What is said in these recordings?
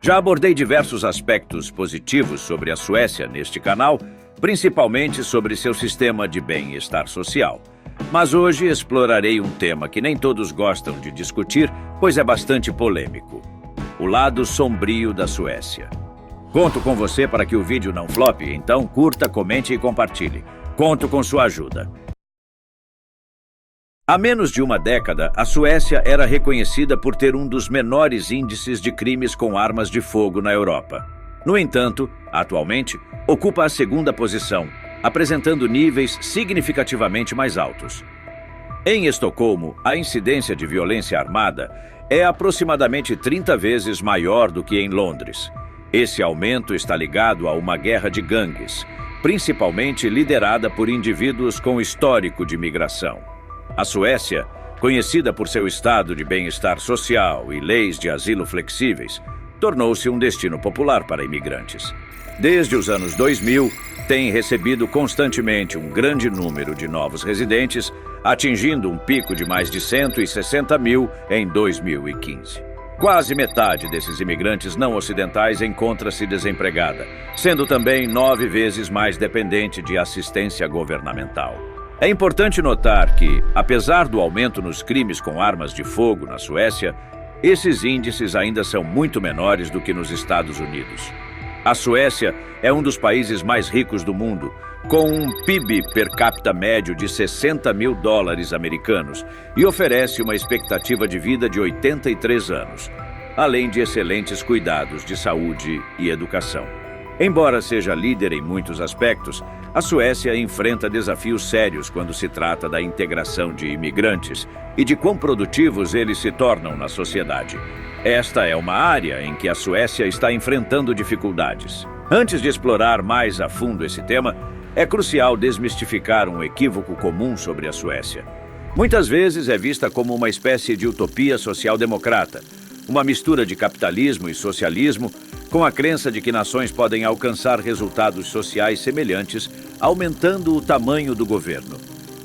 Já abordei diversos aspectos positivos sobre a Suécia neste canal, principalmente sobre seu sistema de bem-estar social. Mas hoje explorarei um tema que nem todos gostam de discutir, pois é bastante polêmico: o lado sombrio da Suécia. Conto com você para que o vídeo não flope, então curta, comente e compartilhe. Conto com sua ajuda. Há menos de uma década, a Suécia era reconhecida por ter um dos menores índices de crimes com armas de fogo na Europa. No entanto, atualmente, ocupa a segunda posição, apresentando níveis significativamente mais altos. Em Estocolmo, a incidência de violência armada é aproximadamente 30 vezes maior do que em Londres. Esse aumento está ligado a uma guerra de gangues, principalmente liderada por indivíduos com histórico de migração. A Suécia, conhecida por seu estado de bem-estar social e leis de asilo flexíveis, tornou-se um destino popular para imigrantes. Desde os anos 2000, tem recebido constantemente um grande número de novos residentes, atingindo um pico de mais de 160 mil em 2015. Quase metade desses imigrantes não ocidentais encontra-se desempregada, sendo também 9 vezes mais dependente de assistência governamental. É importante notar que, apesar do aumento nos crimes com armas de fogo na Suécia, esses índices ainda são muito menores do que nos Estados Unidos. A Suécia é um dos países mais ricos do mundo, com um PIB per capita médio de 60 mil dólares americanos e oferece uma expectativa de vida de 83 anos, além de excelentes cuidados de saúde e educação. Embora seja líder em muitos aspectos, a Suécia enfrenta desafios sérios quando se trata da integração de imigrantes e de quão produtivos eles se tornam na sociedade. Esta é uma área em que a Suécia está enfrentando dificuldades. Antes de explorar mais a fundo esse tema, é crucial desmistificar um equívoco comum sobre a Suécia. Muitas vezes é vista como uma espécie de utopia social-democrata, uma mistura de capitalismo e socialismo, com a crença de que nações podem alcançar resultados sociais semelhantes, aumentando o tamanho do governo.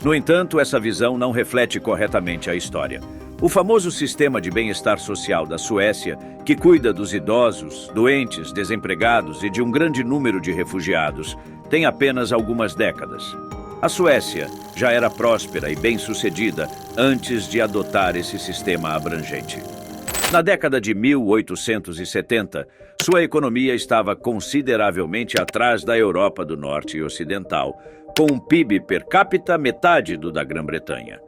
No entanto, essa visão não reflete corretamente a história. O famoso sistema de bem-estar social da Suécia, que cuida dos idosos, doentes, desempregados e de um grande número de refugiados, tem apenas algumas décadas. A Suécia já era próspera e bem-sucedida antes de adotar esse sistema abrangente. Na década de 1870, sua economia estava consideravelmente atrás da Europa do Norte e Ocidental, com um PIB per capita metade do da Grã-Bretanha.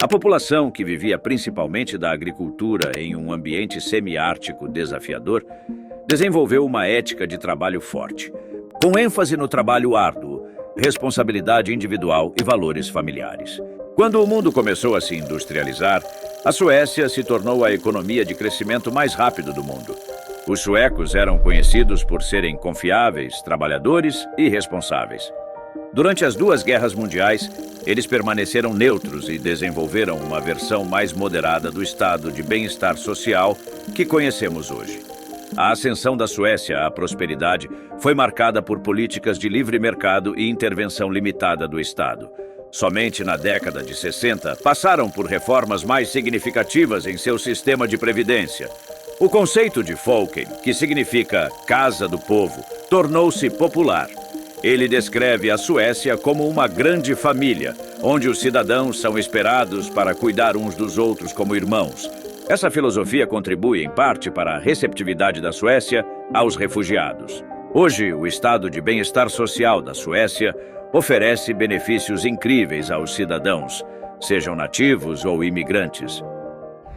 A população, que vivia principalmente da agricultura em um ambiente semiártico desafiador, desenvolveu uma ética de trabalho forte, com ênfase no trabalho árduo, responsabilidade individual e valores familiares. Quando o mundo começou a se industrializar, a Suécia se tornou a economia de crescimento mais rápido do mundo. Os suecos eram conhecidos por serem confiáveis, trabalhadores e responsáveis. Durante as 2 guerras mundiais, eles permaneceram neutros e desenvolveram uma versão mais moderada do estado de bem-estar social que conhecemos hoje. A ascensão da Suécia à prosperidade foi marcada por políticas de livre mercado e intervenção limitada do Estado. Somente na década de 60, passaram por reformas mais significativas em seu sistema de previdência. O conceito de Folken, que significa Casa do Povo, tornou-se popular. Ele descreve a Suécia como uma grande família, onde os cidadãos são esperados para cuidar uns dos outros como irmãos. Essa filosofia contribui, em parte, para a receptividade da Suécia aos refugiados. Hoje, o estado de bem-estar social da Suécia oferece benefícios incríveis aos cidadãos, sejam nativos ou imigrantes.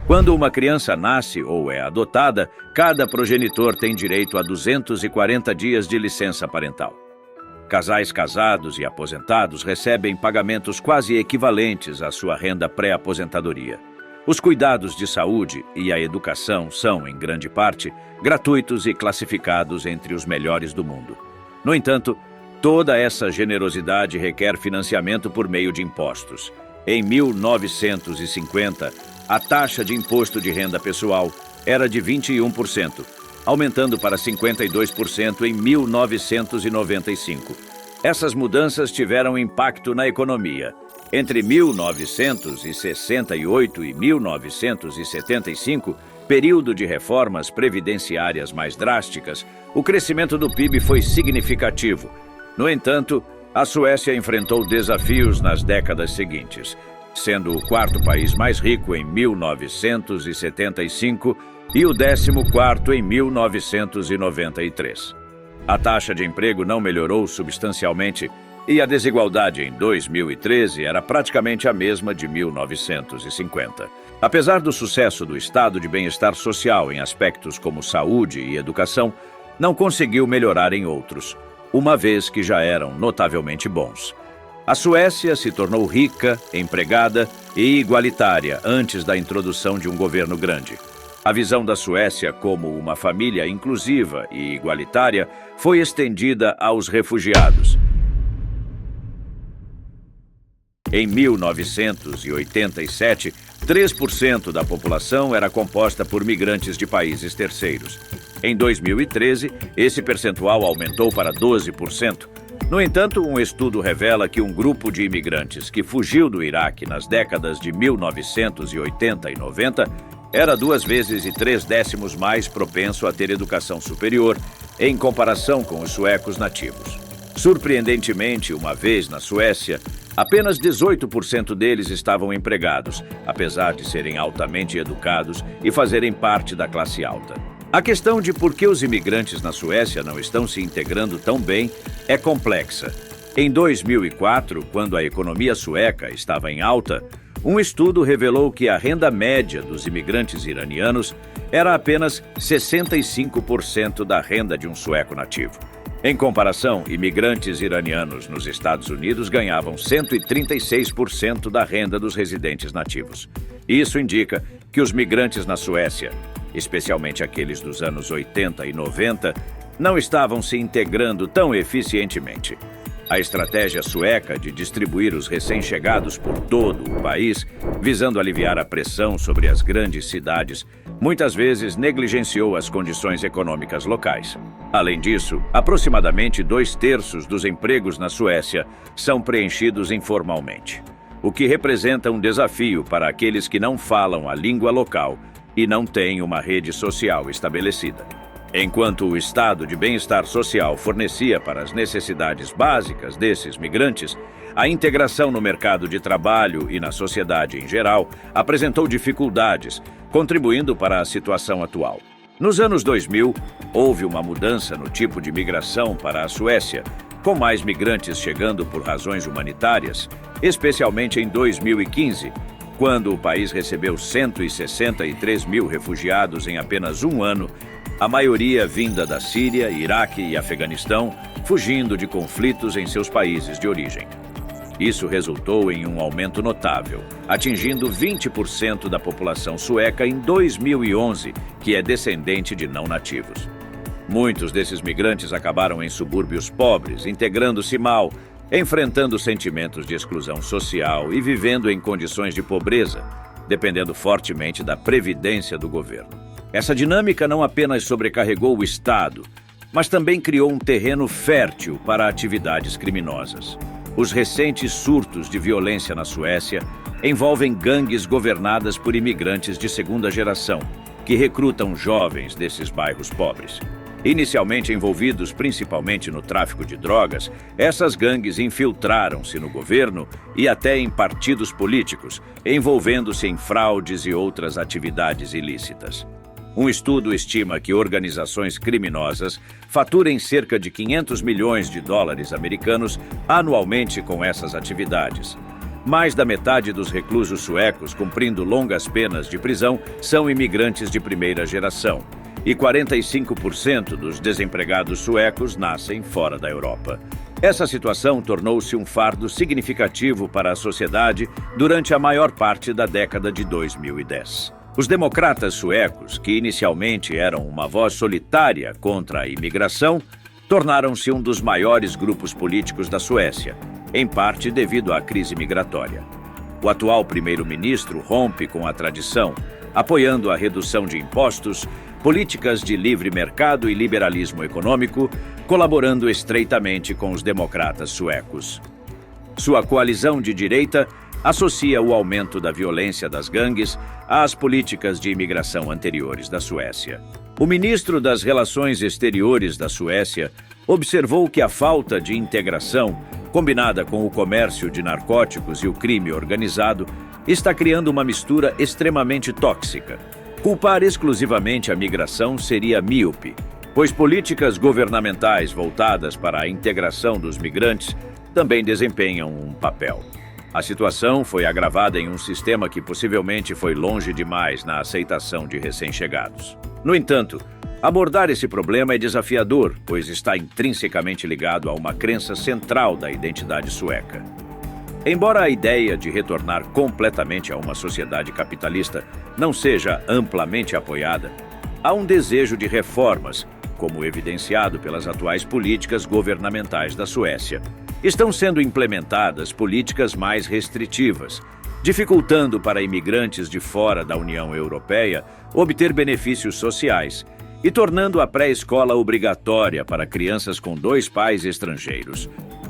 Quando uma criança nasce ou é adotada, cada progenitor tem direito a 240 dias de licença parental. Casais casados e aposentados recebem pagamentos quase equivalentes à sua renda pré-aposentadoria. Os cuidados de saúde e a educação são, em grande parte, gratuitos e classificados entre os melhores do mundo. No entanto, toda essa generosidade requer financiamento por meio de impostos. Em 1950, a taxa de imposto de renda pessoal era de 21%, aumentando para 52% em 1995. Essas mudanças tiveram impacto na economia. Entre 1968 e 1975, período de reformas previdenciárias mais drásticas, o crescimento do PIB foi significativo. No entanto, a Suécia enfrentou desafios nas décadas seguintes, sendo o quarto país mais rico em 1975 e o 14º em 1993. A taxa de emprego não melhorou substancialmente e a desigualdade em 2013 era praticamente a mesma de 1950. Apesar do sucesso do estado de bem-estar social em aspectos como saúde e educação, não conseguiu melhorar em outros, uma vez que já eram notavelmente bons. A Suécia se tornou rica, empregada e igualitária antes da introdução de um governo grande. A visão da Suécia como uma família inclusiva e igualitária foi estendida aos refugiados. Em 1987, 3% da população era composta por migrantes de países terceiros. Em 2013, esse percentual aumentou para 12%. No entanto, um estudo revela que um grupo de imigrantes que fugiu do Iraque nas décadas de 1980 e 90 era 2 vezes e 3/10 mais propenso a ter educação superior em comparação com os suecos nativos. Surpreendentemente, uma vez na Suécia, apenas 18% deles estavam empregados, apesar de serem altamente educados e fazerem parte da classe alta. A questão de por que os imigrantes na Suécia não estão se integrando tão bem é complexa. Em 2004, quando a economia sueca estava em alta, um estudo revelou que a renda média dos imigrantes iranianos era apenas 65% da renda de um sueco nativo. Em comparação, imigrantes iranianos nos Estados Unidos ganhavam 136% da renda dos residentes nativos. Isso indica que os migrantes na Suécia, especialmente aqueles dos anos 80 e 90, não estavam se integrando tão eficientemente. A estratégia sueca de distribuir os recém-chegados por todo o país, visando aliviar a pressão sobre as grandes cidades, muitas vezes negligenciou as condições econômicas locais. Além disso, aproximadamente 2/3 dos empregos na Suécia são preenchidos informalmente, o que representa um desafio para aqueles que não falam a língua local e não têm uma rede social estabelecida. Enquanto o estado de bem-estar social fornecia para as necessidades básicas desses migrantes, a integração no mercado de trabalho e na sociedade em geral apresentou dificuldades, contribuindo para a situação atual. Nos anos 2000, houve uma mudança no tipo de migração para a Suécia, com mais migrantes chegando por razões humanitárias, especialmente em 2015, quando o país recebeu 163 mil refugiados em apenas um ano, a maioria vinda da Síria, Iraque e Afeganistão, fugindo de conflitos em seus países de origem. Isso resultou em um aumento notável, atingindo 20% da população sueca em 2011, que é descendente de não nativos. Muitos desses migrantes acabaram em subúrbios pobres, integrando-se mal, enfrentando sentimentos de exclusão social e vivendo em condições de pobreza, dependendo fortemente da previdência do governo. Essa dinâmica não apenas sobrecarregou o Estado, mas também criou um terreno fértil para atividades criminosas. Os recentes surtos de violência na Suécia envolvem gangues governadas por imigrantes de segunda geração, que recrutam jovens desses bairros pobres. Inicialmente envolvidos principalmente no tráfico de drogas, essas gangues infiltraram-se no governo e até em partidos políticos, envolvendo-se em fraudes e outras atividades ilícitas. Um estudo estima que organizações criminosas faturem cerca de 500 milhões de dólares americanos anualmente com essas atividades. Mais da metade dos reclusos suecos cumprindo longas penas de prisão são imigrantes de primeira geração, e 45% dos desempregados suecos nascem fora da Europa. Essa situação tornou-se um fardo significativo para a sociedade durante a maior parte da década de 2010. Os democratas suecos, que inicialmente eram uma voz solitária contra a imigração, tornaram-se um dos maiores grupos políticos da Suécia, em parte devido à crise migratória. O atual primeiro-ministro rompe com a tradição, apoiando a redução de impostos, políticas de livre mercado e liberalismo econômico, colaborando estreitamente com os democratas suecos. Sua coalizão de direita associa o aumento da violência das gangues às políticas de imigração anteriores da Suécia. O ministro das Relações Exteriores da Suécia observou que a falta de integração, combinada com o comércio de narcóticos e o crime organizado, está criando uma mistura extremamente tóxica. Culpar exclusivamente a migração seria míope, pois políticas governamentais voltadas para a integração dos migrantes também desempenham um papel. A situação foi agravada em um sistema que possivelmente foi longe demais na aceitação de recém-chegados. No entanto, abordar esse problema é desafiador, pois está intrinsecamente ligado a uma crença central da identidade sueca. Embora a ideia de retornar completamente a uma sociedade capitalista não seja amplamente apoiada, há um desejo de reformas, como evidenciado pelas atuais políticas governamentais da Suécia. Estão sendo implementadas políticas mais restritivas, dificultando para imigrantes de fora da União Europeia obter benefícios sociais e tornando a pré-escola obrigatória para crianças com 2 pais estrangeiros,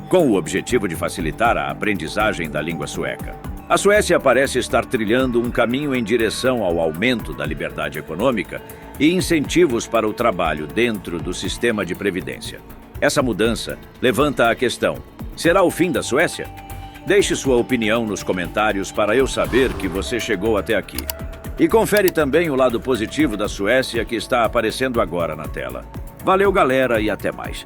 com o objetivo de facilitar a aprendizagem da língua sueca. A Suécia parece estar trilhando um caminho em direção ao aumento da liberdade econômica e incentivos para o trabalho dentro do sistema de previdência. Essa mudança levanta a questão: será o fim da Suécia? Deixe sua opinião nos comentários para eu saber que você chegou até aqui. E confere também o lado positivo da Suécia que está aparecendo agora na tela. Valeu, galera, e até mais.